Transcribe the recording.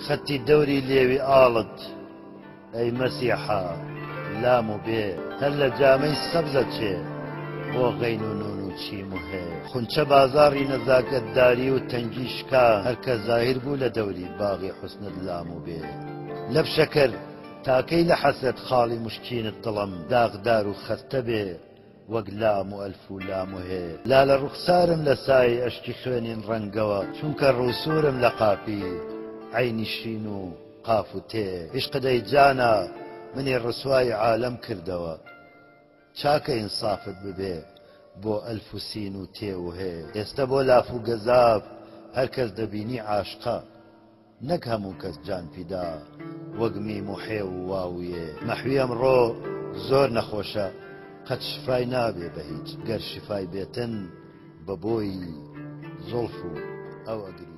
خەتی دەوری لێوی ئاڵت ئەی مەسیحا لام و بێ هەر لە جامەی سەبزە چێ بۆ غەین و نون و چیم و هێ خونچە بازاڕی نەزاکەتداری و تەنگی شکا هەرکە زاهیر بوو لە دەوری باغی حوسنت لام و بێ لە بشەکەر تاکەی لە حەسرەت خاڵی مشکینت دڵم داغدار و خەستە بێ وەک لام و ئەلف و لام و هێ لا لە ڕوخسارم لە سای ئەشکی خوێنین ڕەنگەوە چونکە ڕووسورم لە قاپی عینی شین و قاف و تێ عیشقدەی جانە منی ڕسوای عالەم کردەوە چاکە ئینسافت ببێ بۆ ئەلف و سین و تێ و هێ ئێستا بۆ لاف و گەزاف هەر کەس دەبینی عاشقە نەک هەموو کەس جان پیدا وەک میم و حێ و واویێ مەحوی ئەمڕۆ زۆر نەخۆشە قەت شفای نابێ بە هیچ گەر شفای بێتن بە بۆی زوڵف و ئەو ئەگری